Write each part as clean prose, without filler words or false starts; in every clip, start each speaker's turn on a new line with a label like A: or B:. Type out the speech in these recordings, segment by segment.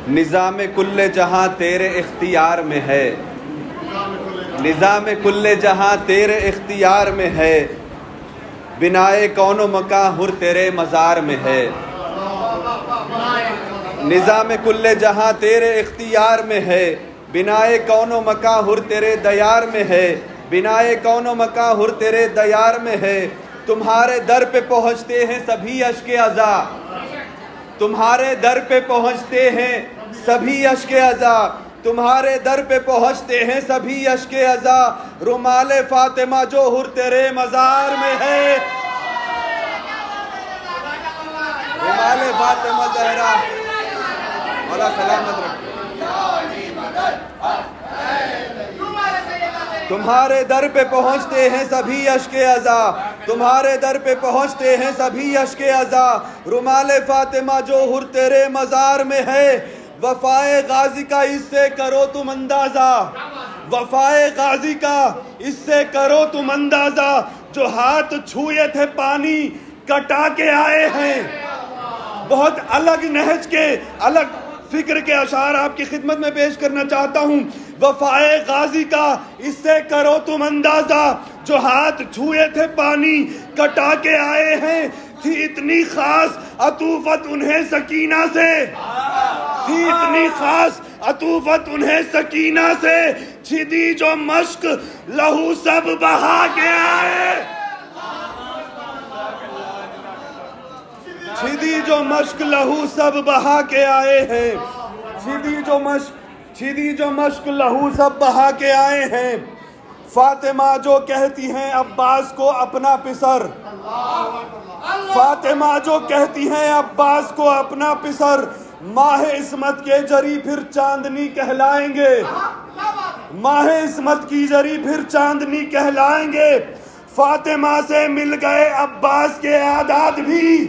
A: निज़ाम कुल्ले जहां तेरे इख्तियार में है, निज़ाम कुल्ले जहां तेरे इख्तियार में है, बिनाए कौनो मकां हुर तेरे मज़ार में है। निज़ाम कुल्ले जहां तेरे इख्तियार में है, बिनाए कौनो मकां हुर तेरे दयार में है, बिनाए कौनो मकां हुर तेरे दयार में है। तुम्हारे दर पे पहुँचते हैं सभी अश्के अज़ा, तुम्हारे दर पे पहुँचते हैं सभी अश्के अज़ा, तुम्हारे दर पे पहुँचते हैं सभी अश्के अज़ा। रुमाले फातिमा जो हुर तेरे मज़ार में है, रुमाले फातिमा ज़हरा मौला सलामत रखे। तुम्हारे दर पे पहुँचते हैं सभी अश्के अज़ा, तुम्हारे दर पे पहुँचते हैं सभी अश्के अज़ा। रुमाले फातिमा जो हुर तेरे मज़ार में है, वफ़ाए गाजी का इससे करो तुम अंदाज़ा, वफ़ाए गाजी का इससे करो तुम अंदाज़ा। जो हाथ छुए थे पानी कटा के आए हैं। बहुत अलग नहज के, अलग फिक्र के अशार आपकी खिदमत में पेश करना चाहता हूँ। वफ़ाए गाजी का इससे करो तुम अंदाज़ा, जो हाथ छुए थे पानी कटा के आए हैं। थी इतनी खास अतूफत उन्हें सकीना से, थी इतनी खास अतूफत उन्हें सकीना से, छिदी जो मश्क लहू सब बहा के आए, छिदी जो मश्क लहू सब बहा के आए हैं, छिदी जो मश्क लहू सब बहा के आए हैं। फातिमा जो कहती हैं अब्बास को अपना पिसर, फातिमा जो कहती हैं अब्बास को अपना पिसर, माहे इस्मत के जरी फिर चांदनी कहलाएंगे, माहे इस्मत की जरी फिर चांदनी कहलाएंगे। फातिमा से मिल गए अब्बास के आदाद भी,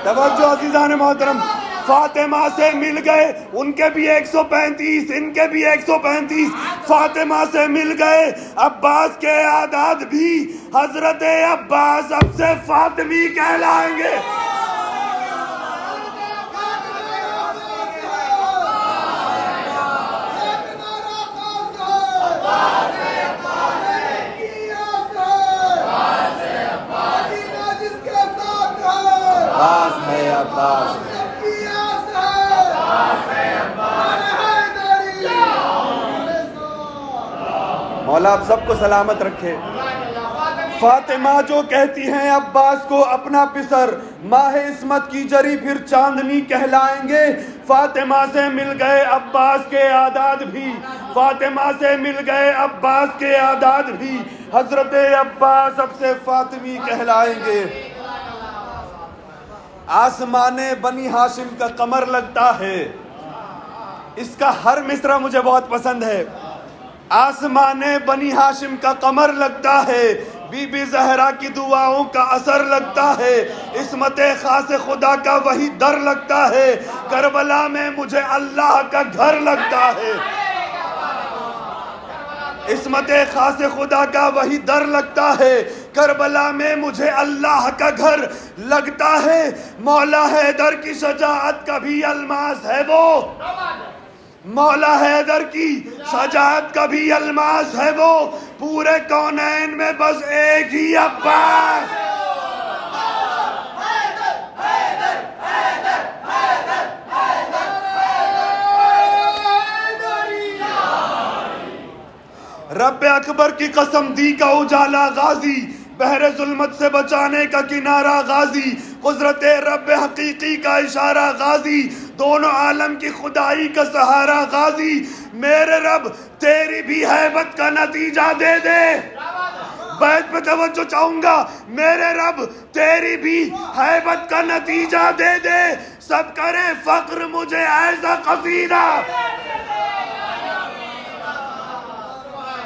A: तवज्जो अज़ीज़ान मोहतरम, फातिमा से मिल गए, उनके भी 135, इनके भी 135। फातिमा से मिल गए अब्बास के आदाद भी, हजरत अब्बास अब से फातिमी कहलाएंगे। अब्बास है अब्बास, मौला आप सबको सलामत रखे। फातिमा जो कहती हैं अब्बास को अपना पिसर, माहे इस्मत की जरी फिर चांदनी कहलाएंगे। फातिमा से मिल गए अब्बास के आदाद भी, फातिमा से मिल गए अब्बास के आदाद भी, हजरत अब्बास अब से फातिमी कहलाएंगे। आसमाने बनी हाशिम का कमर लगता है, इसका हर मिसरा मुझे बहुत पसंद है। आसमाने बनी हाशिम का कमर लगता है, बीबी ज़हरा की दुआओं का असर लगता है, इस्मत खास खुदा का वही दर लगता है, करबला में मुझे अल्लाह का घर लगता है। इस्मत खास खुदा का वही दर लगता है, करबला में मुझे अल्लाह का घर लगता है। मौला हैदर की शजाअत का भी अल्मास है वो, मौला हैदर की शजाअत का भी अल्मास है वो, पूरे कौनैन में बस एक ही अब्बास। रब अकबर की कसम दी का उजाला गाजी, बहरे जुल्मत से बचाने का किनारा गाजी, कुदरत रब हकीकी का इशारा गाजी, दोनों आलम की खुदाई का सहारा गाजी। मेरे रब तेरी भी हैबत का नतीजा दे दे, बैत पे तवज्जो चाहूंगा। मेरे रब तेरी भी हैबत का नतीजा दे दे, सब करे फक्र मुझे ऐसा कसीदा।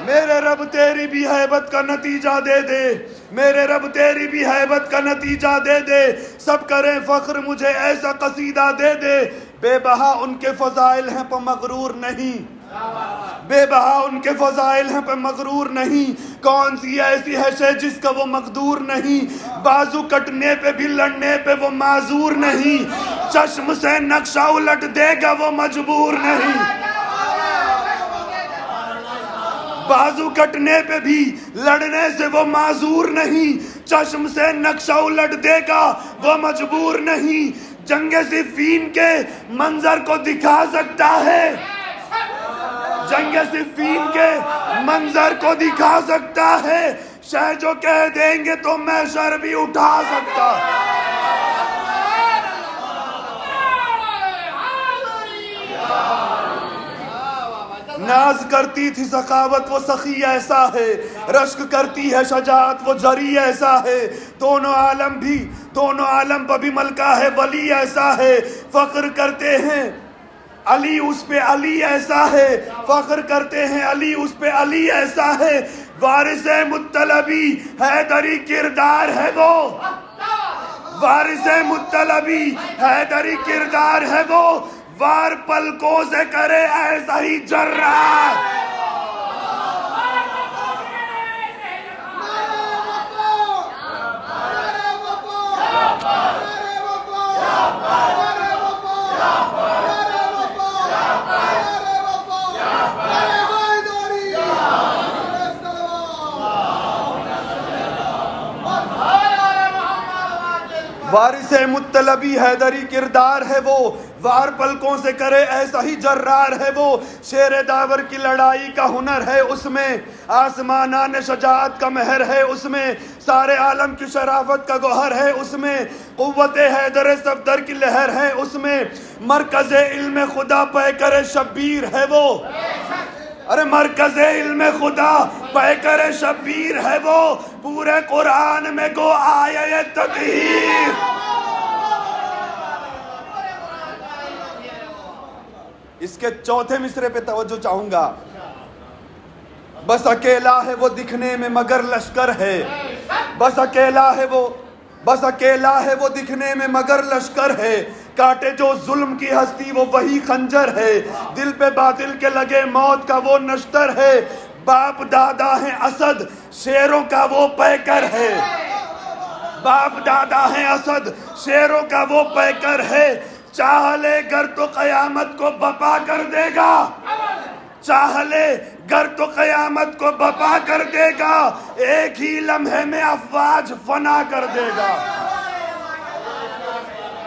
A: मेरे रब तेरी भी हैबत का नतीजा दे दे, मेरे रब तेरी भी हैबत का नतीजा दे दे, सब करें फख्र मुझे ऐसा कसीदा दे दे। बेबहा उनके फजाइल हैं पर मगरूर नहीं, बेबहा उनके फजाइल हैं पर मगरूर नहीं। कौन सी ऐसी है शे जिसका वो मकदूर नहीं। बाजू कटने पे भी लड़ने पे वो माजूर नहीं। चश्म से नक्शा उलट देगा वो मजबूर नहीं। बाजू कटने पे भी लड़ने से वो माजूर नहीं। चश्म से नक्शा उलट देगा वो मजबूर नहीं। जंगे सिफ़ीन के मंजर को दिखा सकता है। जंगे सिफ़ीन के मंजर को दिखा सकता है। शायद जो कह देंगे तो मैं सर भी उठा सकता। नाज करती थी सखावत वो सखी ऐसा है। रश्क करती है शजात वो जरी ऐसा है। दोनों आलम पर भी मलका है वली ऐसा है। फख्र करते हैं अली उस पे अली ऐसा है। फख्र करते हैं अली उस पे अली ऐसा है। वारिसे मुत्तलबी हैदरी किरदार है वो। वारिसे मुत्तलबी हैदरी किरदार है वो। वार पलकों से करे ऐसा ही जर्रा। वारिसे मुत्तलबी हैदरी किरदार है वो। वार पलकों से करे ऐसा ही जर्रार है वो। शेर दावर की लड़ाई का हुनर है उसमें। आसमाना ने शजाअत का महर है उसमें। सारे आलम की शराफत का गोहर है उसमें। कुव्वते हैदर सफदर की लहर है उसमें। मरकज़े इल्म खुदा पे करे शब्बीर है वो। अरे मरकज़े इल्म खुदा पे करे शब्बीर है वो। पूरे कुरान में गो आया तकहीर। इसके चौथे मिसरे पे तवज्जो चाहूंगा। बस अकेला है वो दिखने में मगर लश्कर है। बस अकेला है वो दिखने में मगर लश्कर है। काटे जो जुल्म की हस्ती वो वही खंजर है। दिल पे बातिल के लगे मौत का वो नश्तर है। बाप दादा है असद शेरों का वो पैकर है। बाप दादा है असद शेरों का वो पैकर है। चाह ले गर तो कयामत को बपा कर देगा। चाह ले गर तो कयामत को बपा कर देगा। एक ही लम्हे में अफवाज फना कर देगा।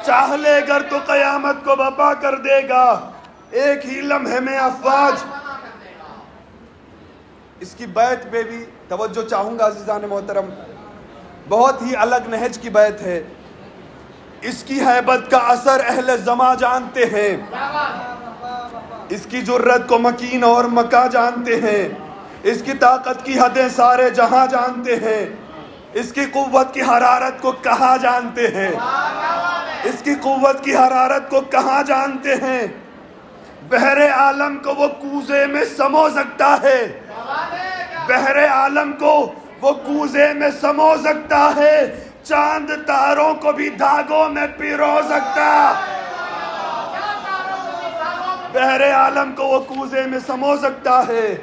A: चाह ले गर तो कयामत को बपा कर देगा। एक ही लम्हे में अफवाज। इसकी बैत पे भी तवज्जो चाहूंगा अज़ीज़ान मोहतरम। बहुत ही अलग नहज की बैत है। इसकी हैबत का असर अहले ज़मा जानते हैं। इसकी जुर्रत को मकीन और मका जानते हैं। इसकी ताकत की हदें सारे जहां जानते हैं। इसकी कुव्वत की हरारत को कहाँ जानते हैं। इसकी कुव्वत की हरारत को कहाँ जानते हैं। बहरे आलम को वो कूजे में समो सकता है। बहरे आलम को वो कूजे में समो सकता है। चांद तारों को भी धागों में पिरो सकता। बहरे आलम को वो कूजे में समो सकता है।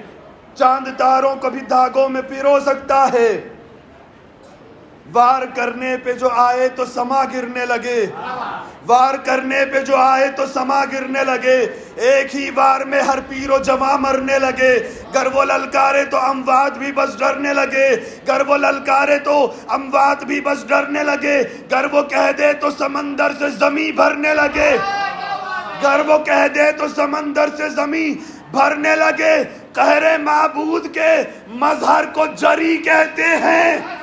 A: चांद तारों को भी धागों में पिरो सकता है। वार करने पे जो आए तो समा गिरने लगे। वार करने पे जो आए तो समा गिरने लगे। एक ही वार में हर पीरो जमा मरने लगे। गर वो ललकारे तो अमवात भी बस डरने लगे। गर वो ललकारे तो अमवात भी बस डरने लगे। गर वो कह दे तो समंदर से जमी भरने लगे। गर वो कह दे तो समंदर से जमी भरने लगे। कहरे माबूद के मजहर को जरी कहते हैं।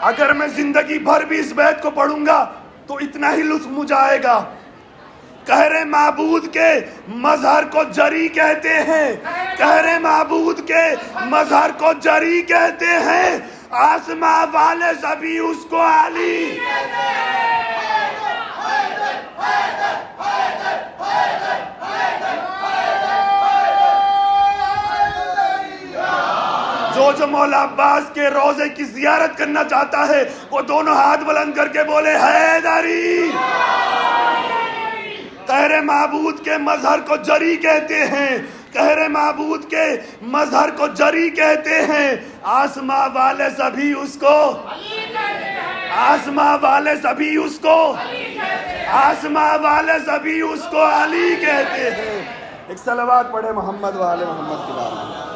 A: अगर मैं जिंदगी भर भी इस बैत को पढ़ूंगा तो इतना ही लुत्फ मुझे आएगा। कहरे माबूद के मजहर को जरी कहते हैं। कहरे माबूद के मजहर को जरी कहते हैं। आसमां वाले सभी उसको आली। जो मौला अब्बास के रोजे की जियारत करना चाहता है वो दोनों हाथ बुलंद करके बोले हैदरी। कहरे महबूद के मजहर को जरी कहते हैं, कहरे महबूद के मजहर को जरी कहते हैं। आसमां वाले सभी उसको, आसमां वाले सभी उसको, आसमां वाले सभी उसको अली कहते हैं। एक सलवात पढ़े मोहम्मद वाले मोहम्मद के बारे में।